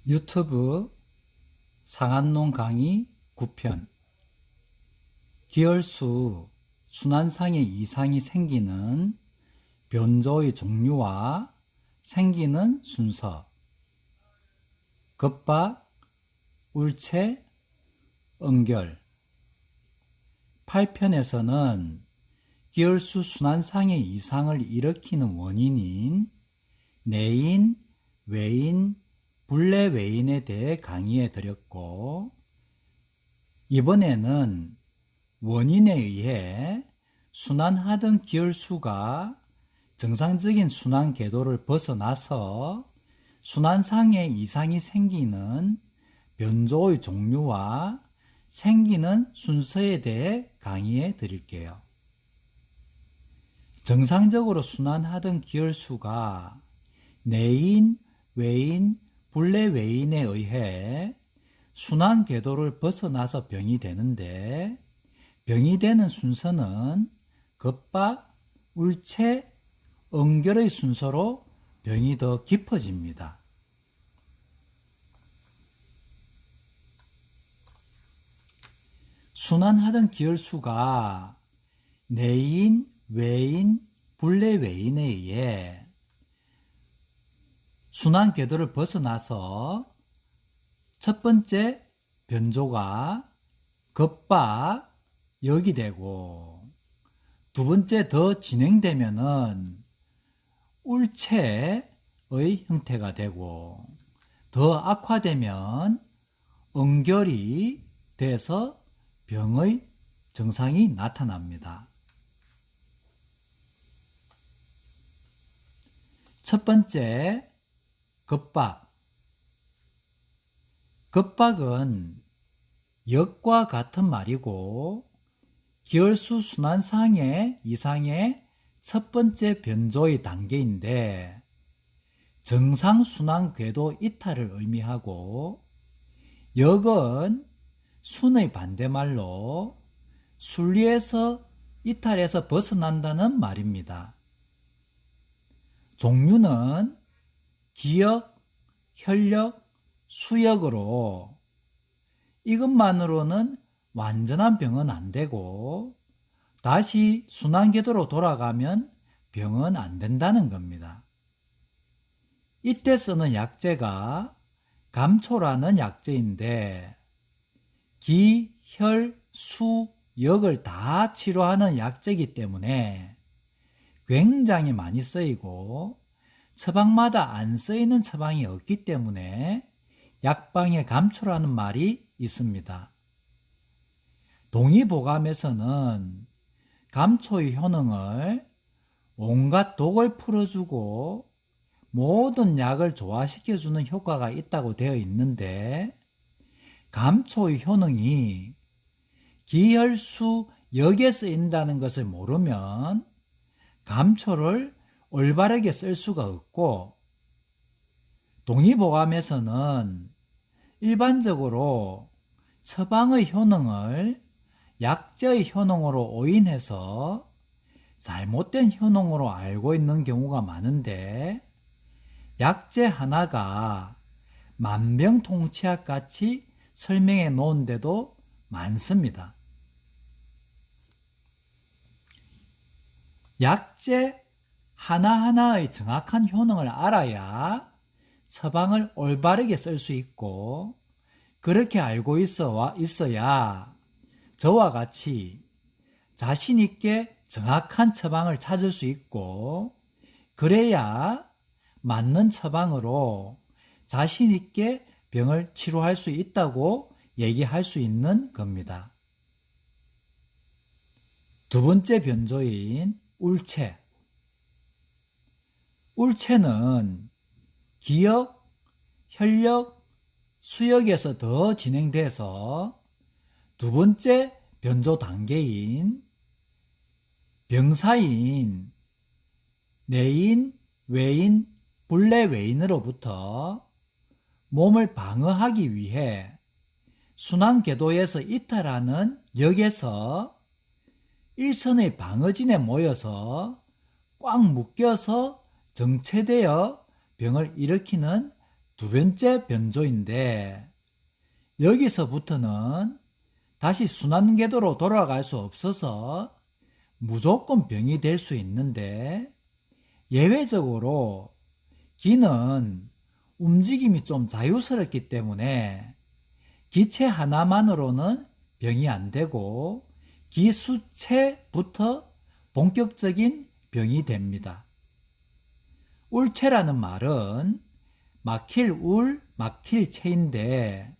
유튜브 상한농 강의 9편 기혈수 순환상의 이상이 생기는 변조의 종류와 생기는 순서 급박, 울체, 응결 8편에서는 기혈수 순환상의 이상을 일으키는 원인인 내인, 외인, 분래 외인에 대해 강의해 드렸고, 이번에는 원인에 의해 순환하던 기혈수가 정상적인 순환 궤도를 벗어나서 순환상의 이상이 생기는 변조의 종류와 생기는 순서에 대해 강의해 드릴게요. 정상적으로 순환하던 기혈수가 내인, 외인, 분래 외인에 의해 순환 궤도를 벗어나서 병이 되는데, 병이 되는 순서는 급박, 울체, 응결의 순서로 병이 더 깊어집니다. 순환하던 기혈수가 내인, 외인, 분래 외인에 의해 순환 궤도를 벗어나서 첫 번째 변조가 급박, 역이 되고, 두 번째 더 진행되면은 울체의 형태가 되고, 더 악화되면 응결이 돼서 병의 증상이 나타납니다. 첫 번째 급박. 급박은 역과 같은 말이고, 기혈수 순환상의 이상의 첫 번째 변조의 단계인데, 정상 순환 궤도 이탈을 의미하고, 역은 순의 반대말로 순리에서 이탈해서 벗어난다는 말입니다. 종류는 기역, 혈역, 수역으로 이것만으로는 완전한 병은 안 되고 다시 순환궤도로 돌아가면 병은 안 된다는 겁니다. 이때 쓰는 약제가 감초라는 약제인데 기, 혈, 수, 역을 다 치료하는 약제이기 때문에 굉장히 많이 쓰이고 처방마다 안 쓰이는 처방이 없기 때문에 약방에 감초라는 말이 있습니다. 동의보감에서는 감초의 효능을 온갖 독을 풀어주고 모든 약을 조화시켜주는 효과가 있다고 되어 있는데, 감초의 효능이 기혈수 역에 쓰인다는 것을 모르면 감초를 올바르게 쓸 수가 없고, 동의보감에서는 일반적으로 처방의 효능을 약제의 효능으로 오인해서 잘못된 효능으로 알고 있는 경우가 많은데, 약제 하나가 만병통치약 같이 설명해 놓은 데도 많습니다. 약제 하나하나의 정확한 효능을 알아야 처방을 올바르게 쓸 수 있고, 그렇게 알고 있어야 저와 같이 자신 있게 정확한 처방을 찾을 수 있고, 그래야 맞는 처방으로 자신 있게 병을 치료할 수 있다고 얘기할 수 있는 겁니다. 두 번째 변조인 울체. 울체는 기역, 혈역, 수역에서 더 진행돼서 두 번째 변조 단계인 병사인 내인, 외인, 분래 외인으로부터 몸을 방어하기 위해 순환 궤도에서 이탈하는 역에서 일선의 방어진에 모여서 꽉 묶여서 정체되어 병을 일으키는 두 번째 변조인데 여기서부터는 다시 순환궤도로 돌아갈 수 없어서 무조건 병이 될 수 있는데 예외적으로 기는 움직임이 좀 자유스럽기 때문에 기체 하나만으로는 병이 안 되고 기수체부터 본격적인 병이 됩니다. 울체라는 말은 막힐 울, 막힐 체인데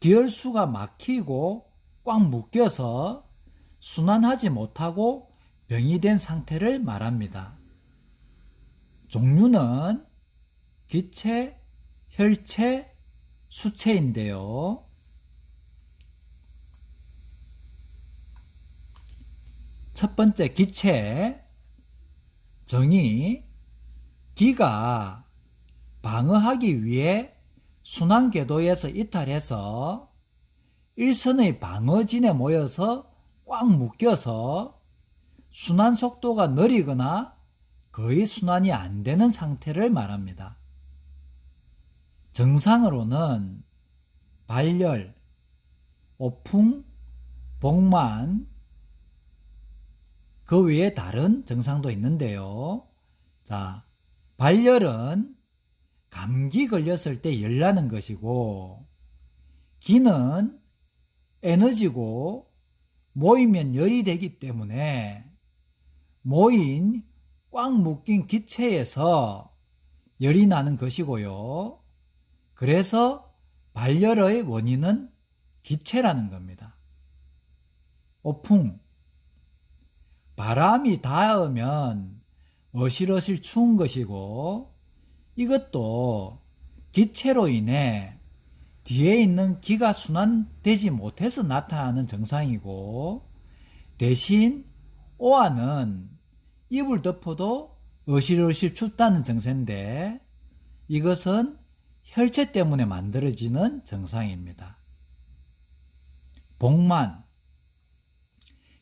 기혈수가 막히고 꽉 묶여서 순환하지 못하고 병이 된 상태를 말합니다. 종류는 기체, 혈체, 수체인데요. 첫 번째 기체, 정의, 기가 방어하기 위해 순환궤도에서 이탈해서 일선의 방어진에 모여서 꽉 묶여서 순환 속도가 느리거나 거의 순환이 안 되는 상태를 말합니다. 정상으로는 발열, 오풍, 복만, 그 외에 다른 증상도 있는데요. 자, 발열은 감기 걸렸을 때 열나는 것이고, 기는 에너지고 모이면 열이 되기 때문에 모인 꽉 묶인 기체에서 열이 나는 것이고요. 그래서 발열의 원인은 기체라는 겁니다. 오풍, 바람이 닿으면 어실어실 추운 것이고 이것도 기체로 인해 뒤에 있는 기가 순환되지 못해서 나타나는 증상이고 대신 오한은 이불 덮어도 어실어실 춥다는 증세인데 이것은 혈체 때문에 만들어지는 증상입니다. 복만,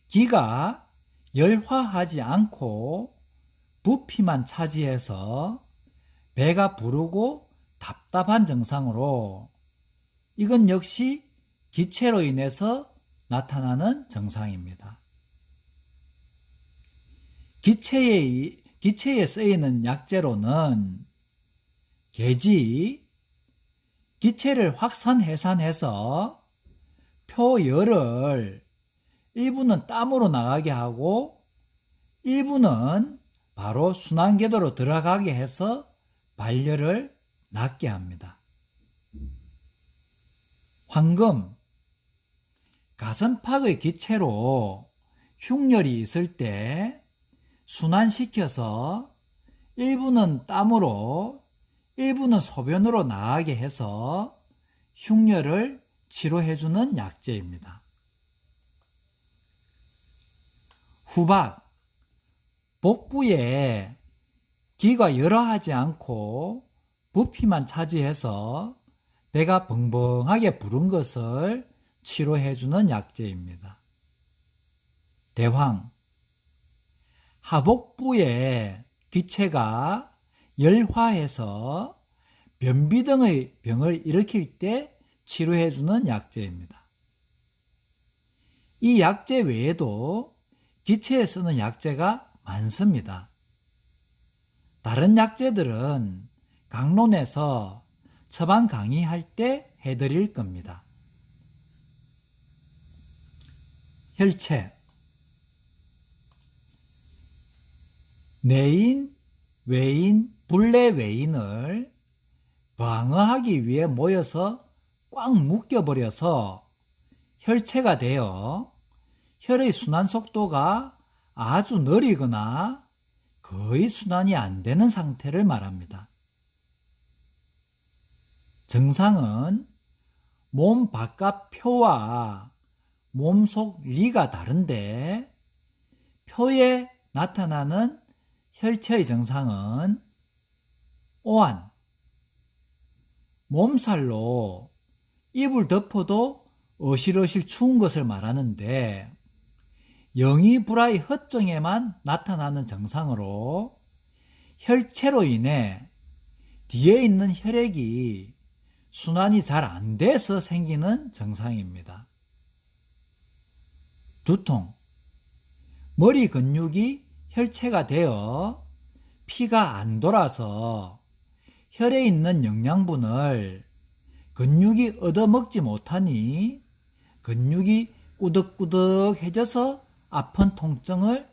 기가 열화하지 않고 부피만 차지해서 배가 부르고 답답한 증상으로 이건 역시 기체로 인해서 나타나는 증상입니다. 기체에 쓰이는 약재로는 계지, 기체를 확산해산해서 표열을 일부는 땀으로 나가게 하고 일부는 바로 순환궤도로 들어가게 해서 발열을 낫게 합니다. 황금, 가슴팍의 기체로 흉열이 있을 때 순환시켜서 일부는 땀으로 일부는 소변으로 나가게 해서 흉열을 치료해주는 약재입니다. 후박, 복부에 기가 열화하지 않고 부피만 차지해서 배가 벙벙하게 부른 것을 치료해주는 약재입니다. 대황, 하복부의 기체가 열화해서 변비 등의 병을 일으킬 때 치료해주는 약재입니다. 이 약재 외에도 기체에 쓰는 약재가 많습니다. 다른 약재들은 강론에서 처방 강의할 때 해드릴 겁니다. 혈체, 내인, 외인, 불내외인을 방어하기 위해 모여서 꽉 묶여버려서 혈체가 되어 혈의 순환 속도가 아주 느리거나 거의 순환이 안 되는 상태를 말합니다. 증상은 몸 바깥 표와 몸속 리가 다른데 표에 나타나는 혈체의 증상은 오한, 몸살로 이불 덮어도 어실어실 추운 것을 말하는데 영이불하의 허증에만 나타나는 증상으로 혈체로 인해 뒤에 있는 혈액이 순환이 잘 안 돼서 생기는 증상입니다. 두통, 머리 근육이 혈체가 되어 피가 안 돌아서 혈에 있는 영양분을 근육이 얻어먹지 못하니 근육이 꾸덕꾸덕해져서 아픈 통증을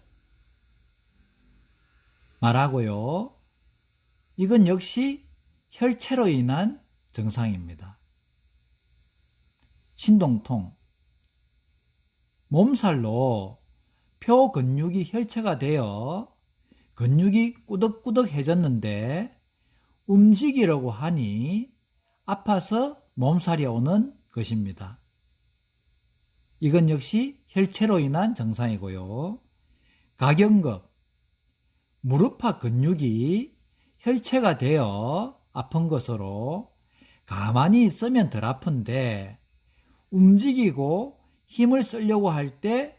말하고요. 이건 역시 혈체로 인한 증상입니다. 신동통, 몸살로 표 근육이 혈체가 되어 근육이 꾸덕꾸덕해졌는데 움직이려고 하니 아파서 몸살이 오는 것입니다. 이건 역시 혈체로 인한 증상이고요. 가경겁, 무릎파 근육이 혈체가 되어 아픈 것으로 가만히 있으면 덜 아픈데 움직이고 힘을 쓰려고 할 때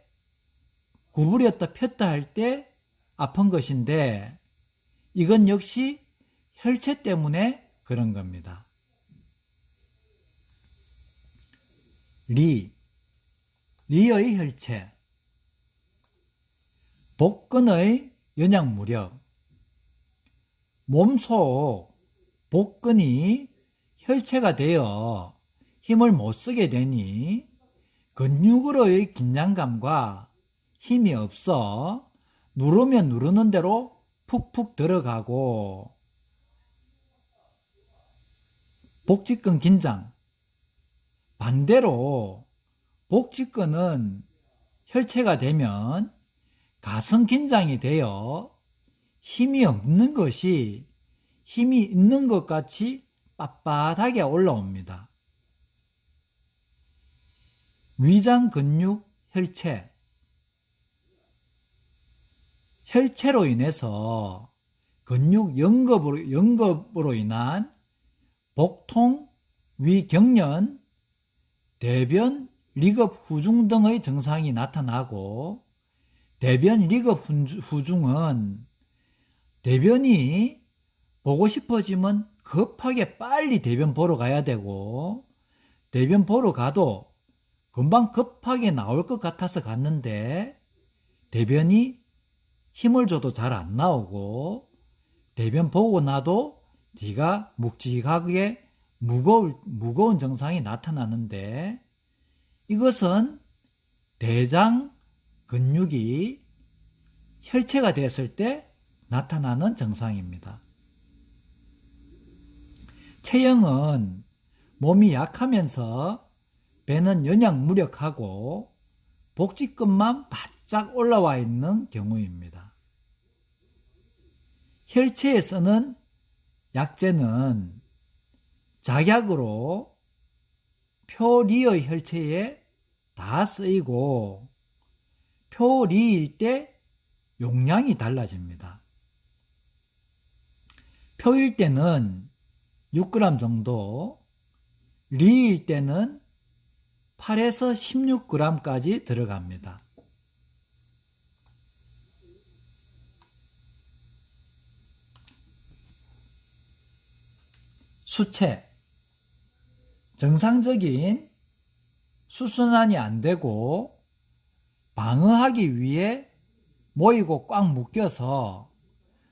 구부렸다 폈다 할 때 아픈 것인데 이건 역시 혈체 때문에 그런 겁니다. 리의 혈체, 복근의 연약무력, 몸속 복근이 혈체가 되어 힘을 못 쓰게 되니 근육으로의 긴장감과 힘이 없어 누르면 누르는 대로 푹푹 들어가고 복직근 긴장, 반대로 복직근은 혈체가 되면 가슴 긴장이 되어 힘이 없는 것이 힘이 있는 것 같이 빳빳하게 올라옵니다. 위장 근육 혈체, 혈체로 인해서 근육 연급으로 인한 복통, 위경련, 대변 리급 후중 등의 증상이 나타나고 대변 리급 후중은 대변이 보고 싶어지면 급하게 빨리 대변 보러 가야 되고 대변 보러 가도 금방 급하게 나올 것 같아서 갔는데 대변이 힘을 줘도 잘 안 나오고 대변 보고 나도 뒤가 묵직하게 무거운 증상이 나타나는데 이것은 대장 근육이 혈체가 됐을 때 나타나는 증상입니다. 체형은 몸이 약하면서 배는 연약무력하고 복직근만 바짝 올라와 있는 경우입니다. 혈체에 쓰는 약재는 작약으로 표리의 혈체에 다 쓰이고 표리일 때 용량이 달라집니다. 표일 때는 6g 정도, 리일 때는 8에서 16g까지 들어갑니다. 수체, 정상적인 수순환이 안 되고 방어하기 위해 모이고 꽉 묶여서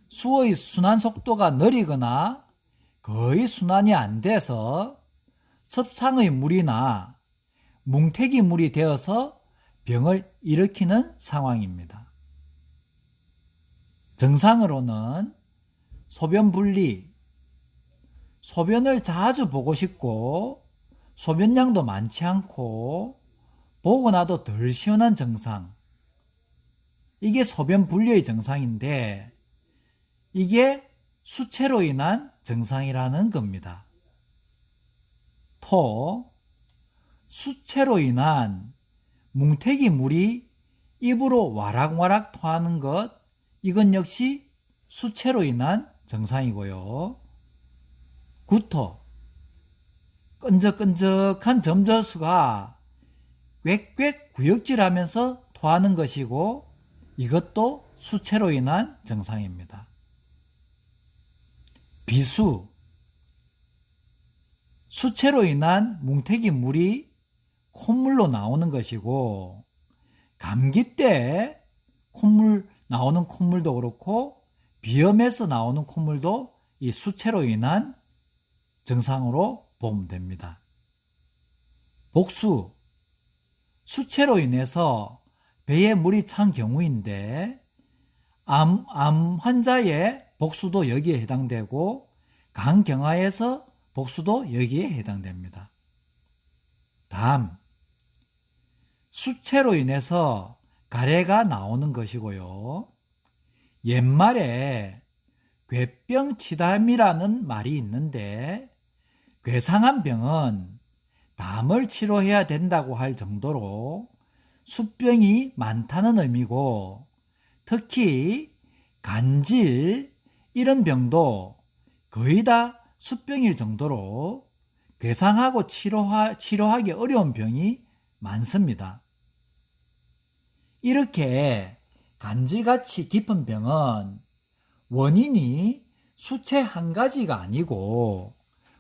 수의 순환 속도가 느리거나 거의 순환이 안 돼서 섭상의 물이나 뭉태기 물이 되어서 병을 일으키는 상황입니다. 정상으로는 소변 분리, 소변을 자주 보고 싶고 소변량도 많지 않고 보고 나도 덜 시원한 증상, 이게 소변 분리의 증상인데 이게 수체로 인한 증상이라는 겁니다. 수체로 인한 뭉태기 물이 입으로 와락와락 토하는 것, 이건 역시 수체로 인한 증상이고요. 구토, 끈적끈적한 점저수가 꽥꽥 구역질하면서 토하는 것이고 이것도 수체로 인한 증상입니다. 비수, 수채로 인한 뭉태기 물이 콧물로 나오는 것이고, 감기 때 나오는 콧물도 그렇고 비염에서 나오는 콧물도 이 수채로 인한 증상으로 보면 됩니다. 복수, 수채로 인해서 배에 물이 찬 경우인데 암 환자의 복수도 여기에 해당되고 간경화에서 복수도 여기에 해당됩니다. 다음, 수채로 인해서 가래가 나오는 것이고요. 옛말에 괴병치담이라는 말이 있는데 괴상한 병은 담을 치료해야 된다고 할 정도로 숫병이 많다는 의미고, 특히 간질 이런 병도 거의 다 숫병일 정도로 괴상하고 치료하기 어려운 병이 많습니다. 이렇게 간질같이 깊은 병은 원인이 수채 한 가지가 아니고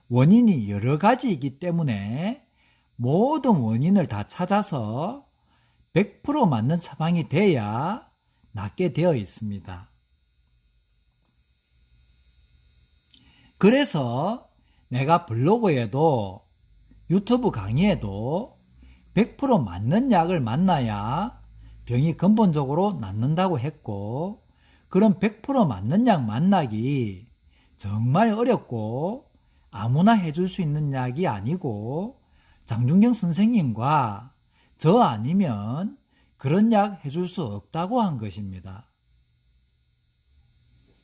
원인이 여러 가지이기 때문에 모든 원인을 다 찾아서 100% 맞는 처방이 돼야 낫게 되어 있습니다. 그래서 내가 블로그에도 유튜브 강의에도 100% 맞는 약을 만나야 병이 근본적으로 낫는다고 했고, 그런 100% 맞는 약 만나기 정말 어렵고 아무나 해줄 수 있는 약이 아니고 장준경 선생님과 저 아니면 그런 약 해줄 수 없다고 한 것입니다.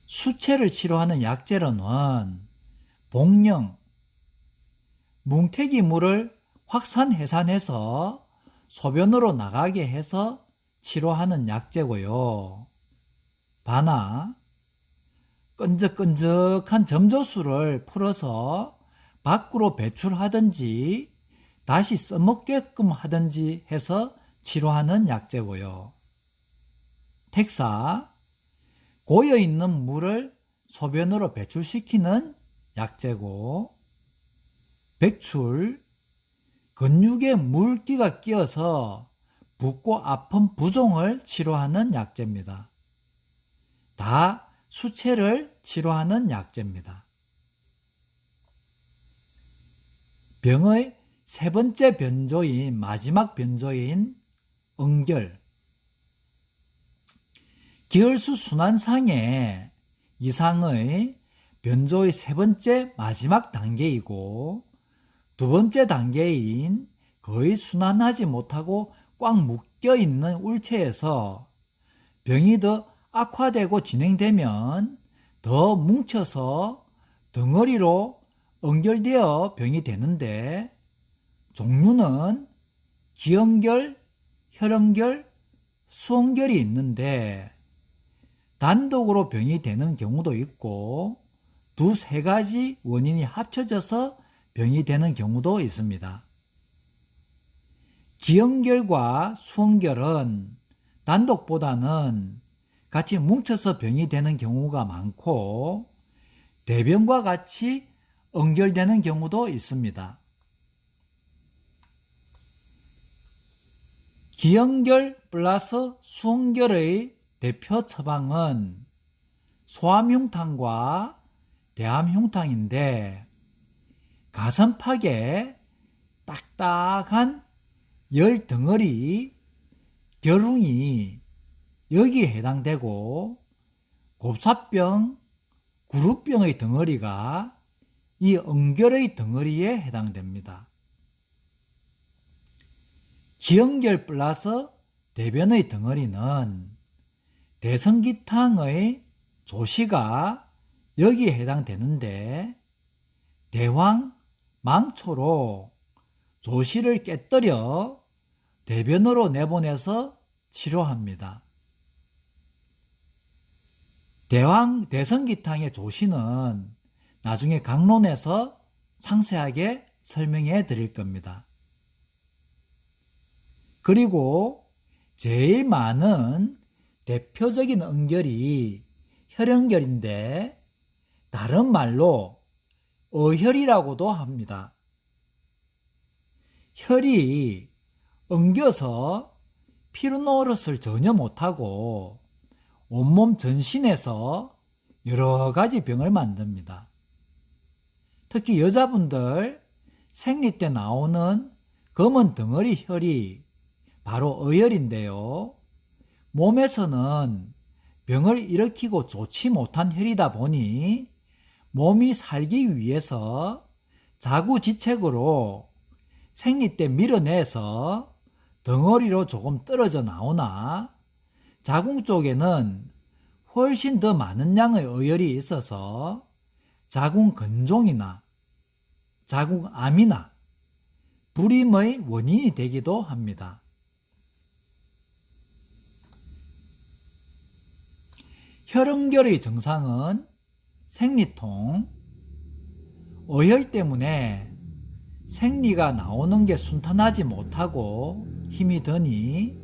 수채를 치료하는 약재로는 복령, 뭉태기 물을 확산해산해서 소변으로 나가게 해서 치료하는 약재고요. 바나, 끈적끈적한 점조술을 풀어서 밖으로 배출하든지 다시 써먹게끔 하든지 해서 치료하는 약재고요. 택사, 고여있는 물을 소변으로 배출시키는 약재고, 백출, 근육에 물기가 끼어서 붓고 아픈 부종을 치료하는 약재입니다. 다 수채를 치료하는 약재입니다. 병의 세 번째 변조인, 마지막 변조인 응결. 기혈수 순환상의 이상의 변조의 세 번째 마지막 단계이고, 두 번째 단계인 거의 순환하지 못하고 꽉 묶여있는 울체에서 병이 더 악화되고 진행되면 더 뭉쳐서 덩어리로 응결되어 병이 되는데, 종류는 기응결, 혈응결, 수응결이 있는데 단독으로 병이 되는 경우도 있고 두세 가지 원인이 합쳐져서 병이 되는 경우도 있습니다. 기응결과 수응결은 단독보다는 같이 뭉쳐서 병이 되는 경우가 많고 대변과 같이 응결되는 경우도 있습니다. 기응결 플러스 수응결의 대표 처방은 소암흉탕과 대암흉탕인데, 가슴팍에 딱딱한 열 덩어리, 결웅이 여기에 해당되고, 곱사병, 구루병의 덩어리가 이 응결의 덩어리에 해당됩니다. 기응결 플러스 대변의 덩어리는 대성기탕의 조시가 여기에 해당되는데, 대황, 망초로 조시를 깨뜨려 대변으로 내보내서 치료합니다. 대성기탕의 조시는 나중에 강론에서 상세하게 설명해 드릴 겁니다. 그리고 제일 많은 대표적인 응결이 혈응결인데 다른 말로 어혈이라고도 합니다. 혈이 엉겨서 피로 노릇을 전혀 못하고 온몸 전신에서 여러 가지 병을 만듭니다. 특히 여자분들 생리 때 나오는 검은 덩어리 혈이 바로 어혈인데요. 몸에서는 병을 일으키고 좋지 못한 혈이다 보니 몸이 살기 위해서 자구지책으로 생리 때 밀어내서 덩어리로 조금 떨어져 나오나 자궁 쪽에는 훨씬 더 많은 양의 어혈이 있어서 자궁 근종이나 자궁암이나 불임의 원인이 되기도 합니다. 혈흔결의 증상은 생리통, 어혈 때문에 생리가 나오는 게 순탄하지 못하고 힘이 드니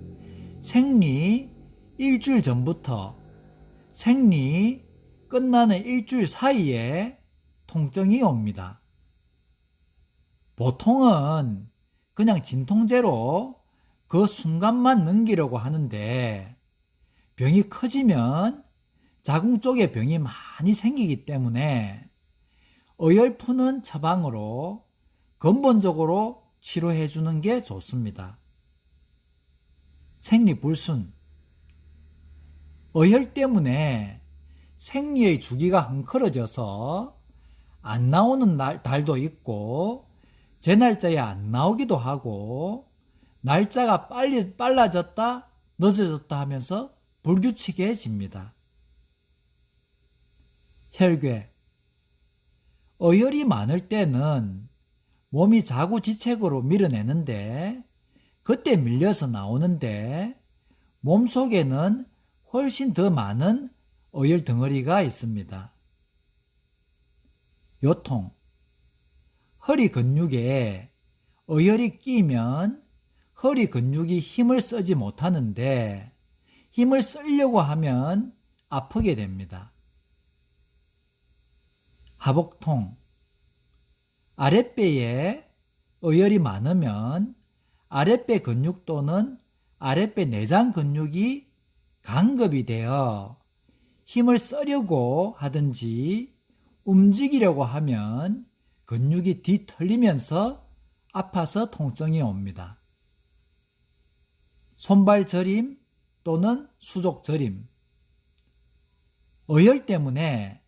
생리 일주일 전부터 생리 끝나는 일주일 사이에 통증이 옵니다. 보통은 그냥 진통제로 그 순간만 넘기려고 하는데 병이 커지면 자궁 쪽에 병이 많이 생기기 때문에 어혈 푸는 처방으로 근본적으로 치료해 주는 게 좋습니다. 생리불순, 어혈 때문에 생리의 주기가 헝클어져서 안 나오는 달도 있고 제 날짜에 안 나오기도 하고 날짜가 빨라졌다 늦어졌다 하면서 불규칙해집니다. 혈괴, 어혈이 많을 때는 몸이 자구지책으로 밀어내는데 그때 밀려서 나오는데 몸속에는 훨씬 더 많은 어혈 덩어리가 있습니다. 요통, 허리 근육에 어혈이 끼면 허리 근육이 힘을 쓰지 못하는데 힘을 쓰려고 하면 아프게 됩니다. 하복통, 아랫배에 어혈이 많으면 아랫배 근육 또는 아랫배 내장 근육이 간급이 되어 힘을 쓰려고 하든지 움직이려고 하면 근육이 뒤틀리면서 아파서 통증이 옵니다. 손발 저림 또는 수족 저림, 어혈 때문에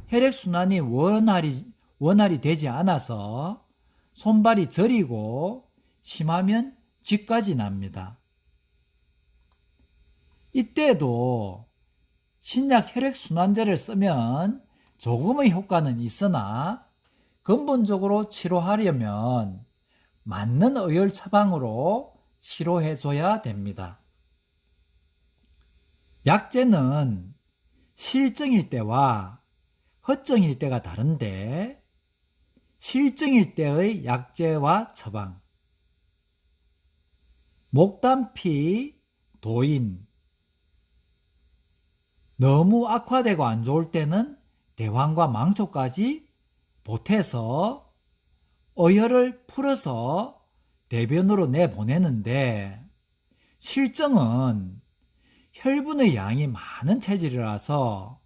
혈액순환이 원활히 되지 않아서 손발이 저리고 심하면 쥐까지 납니다. 이때도 신약 혈액순환제를 쓰면 조금의 효과는 있으나 근본적으로 치료하려면 맞는 어혈 처방으로 치료해줘야 됩니다. 약제는 실증일 때와 허증일 때가 다른데 실증일 때의 약제와 처방, 목단피, 도인, 너무 악화되고 안 좋을 때는 대환과 망초까지 보태서 어혈을 풀어서 대변으로 내보내는데 실증은 혈분의 양이 많은 체질이라서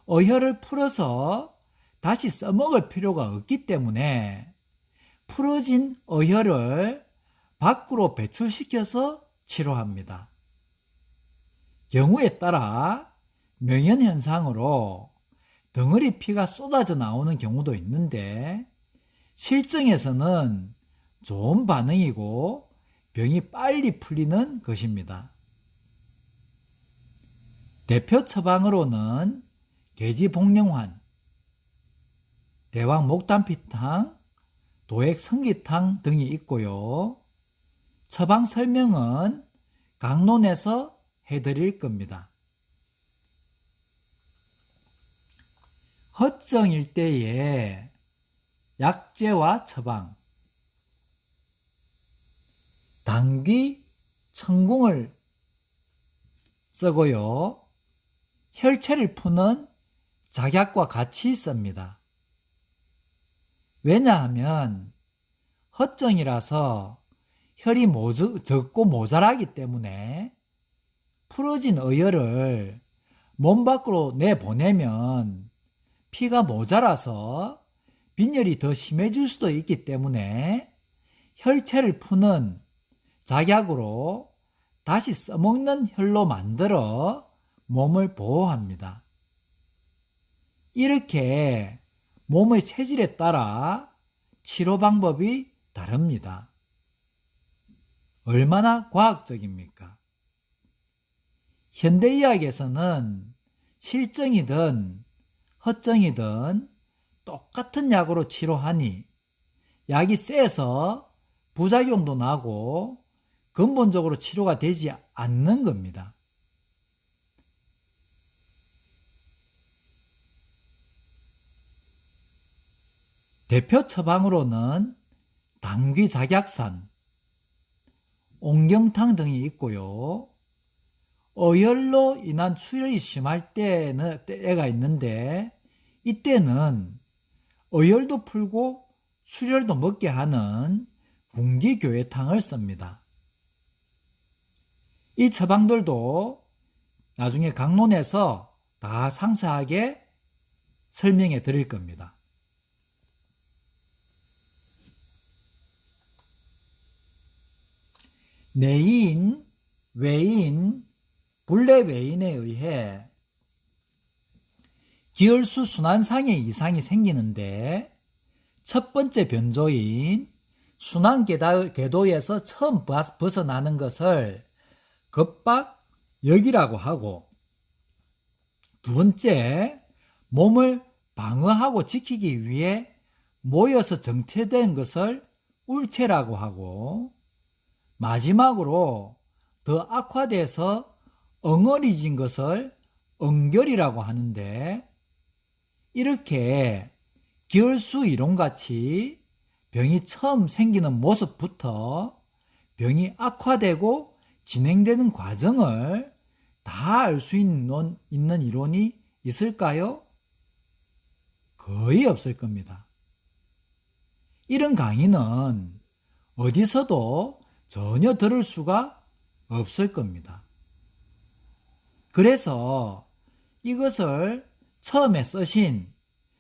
어혈을 풀어서 다시 써먹을 필요가 없기 때문에 풀어진 어혈을 밖으로 배출시켜서 치료합니다. 경우에 따라 명현현상으로 덩어리 피가 쏟아져 나오는 경우도 있는데 실증에서는 좋은 반응이고 병이 빨리 풀리는 것입니다. 대표 처방으로는 계지복령환, 대왕 목단피탕, 도액성기탕 등이 있고요. 처방 설명은 강론에서 해드릴 겁니다. 허증일 때의 약제와 처방, 당귀, 청궁을 쓰고요. 혈체를 푸는 작약과 같이 씁니다. 왜냐하면 허증이라서 혈이 적고 모자라기 때문에 풀어진 어혈을 몸 밖으로 내보내면 피가 모자라서 빈혈이 더 심해질 수도 있기 때문에 혈체를 푸는 작약으로 다시 써먹는 혈로 만들어 몸을 보호합니다. 이렇게 몸의 체질에 따라 치료 방법이 다릅니다. 얼마나 과학적입니까? 현대의학에서는 실증이든 허증이든 똑같은 약으로 치료하니 약이 세서 부작용도 나고 근본적으로 치료가 되지 않는 겁니다. 대표 처방으로는 당귀작약산, 옹경탕 등이 있고요. 어혈로 인한 출혈이 심할 때가 있는데 이때는 어혈도 풀고 출혈도 먹게 하는 군기교회탕을 씁니다. 이 처방들도 나중에 강론에서 다 상세하게 설명해 드릴 겁니다. 내인, 외인, 불내외인에 의해 기혈수 순환상의 이상이 생기는데 첫 번째 변조인 순환궤도에서 처음 벗어나는 것을 겁박역이라고 하고, 두 번째 몸을 방어하고 지키기 위해 모여서 정체된 것을 울체라고 하고, 마지막으로 더 악화돼서 엉어리진 것을 엉결이라고 하는데, 이렇게 기혈수 이론같이 병이 처음 생기는 모습부터 병이 악화되고 진행되는 과정을 다 알 수 있는 이론이 있을까요? 거의 없을 겁니다. 이런 강의는 어디서도 전혀 들을 수가 없을 겁니다. 그래서 이것을 처음에 쓰신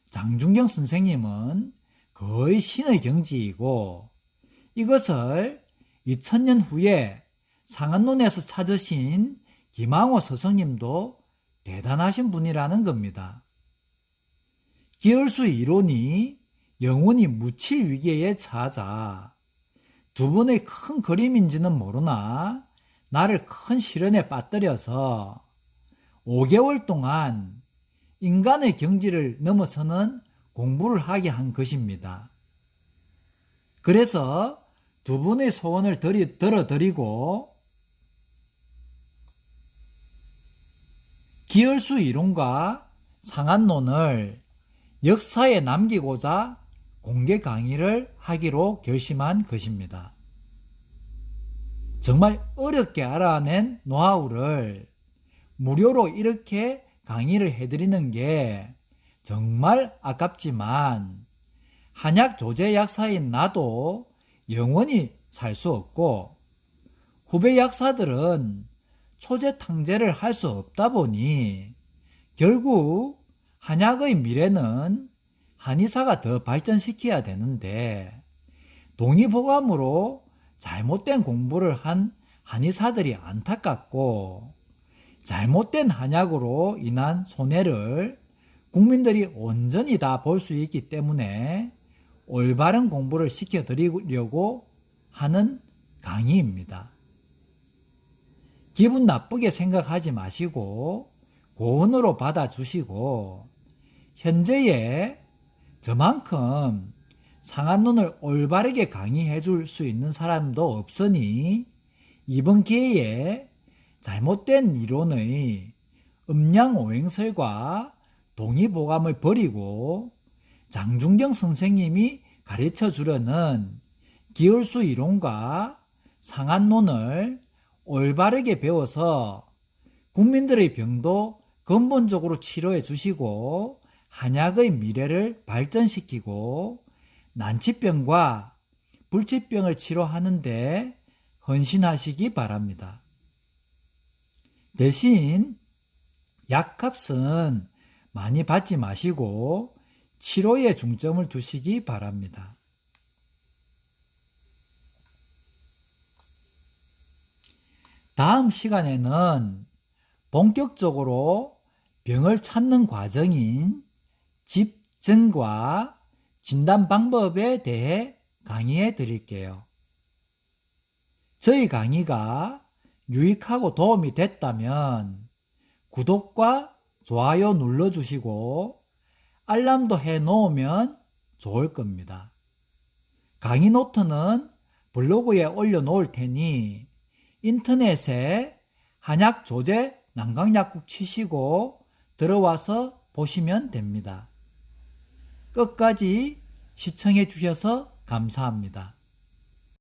장준경 선생님은 거의 신의 경지이고, 이것을 2000년 후에 상한론에서 찾으신 김항호 스승님도 대단하신 분이라는 겁니다. 기혈수 이론이 영원히 묻힐 위기에 처하자 두 분의 큰 그림인지는 모르나 나를 큰 시련에 빠뜨려서 5개월 동안 인간의 경지를 넘어서는 공부를 하게 한 것입니다. 그래서 두 분의 소원을 들어드리고 기혈수 이론과 상한론을 역사에 남기고자 공개 강의를 하기로 결심한 것입니다. 정말 어렵게 알아낸 노하우를 무료로 이렇게 강의를 해드리는 게 정말 아깝지만, 한약 조제 약사인 나도 영원히 살 수 없고 후배 약사들은 초제 탕제를 할 수 없다 보니 결국 한약의 미래는 한의사가 더 발전시켜야 되는데, 동의보감으로 잘못된 공부를 한 한의사들이 안타깝고, 잘못된 한약으로 인한 손해를 국민들이 온전히 다 볼 수 있기 때문에 올바른 공부를 시켜드리려고 하는 강의입니다. 기분 나쁘게 생각하지 마시고 고언으로 받아주시고, 현재에 저만큼 상한론을 올바르게 강의해 줄 수 있는 사람도 없으니 이번 기회에 잘못된 이론의 음양오행설과 동의보감을 버리고 장준경 선생님이 가르쳐 주려는 기혈수 이론과 상한론을 올바르게 배워서 국민들의 병도 근본적으로 치료해 주시고 한약의 미래를 발전시키고 난치병과 불치병을 치료하는데 헌신하시기 바랍니다. 대신 약값은 많이 받지 마시고 치료에 중점을 두시기 바랍니다. 다음 시간에는 본격적으로 병을 찾는 과정인 집증과 진단 방법에 대해 강의해 드릴게요. 저희 강의가 유익하고 도움이 됐다면 구독과 좋아요 눌러주시고 알람도 해 놓으면 좋을 겁니다. 강의 노트는 블로그에 올려놓을 테니 인터넷에 한약 조제 남강약국 치시고 들어와서 보시면 됩니다. 끝까지 시청해 주셔서 감사합니다.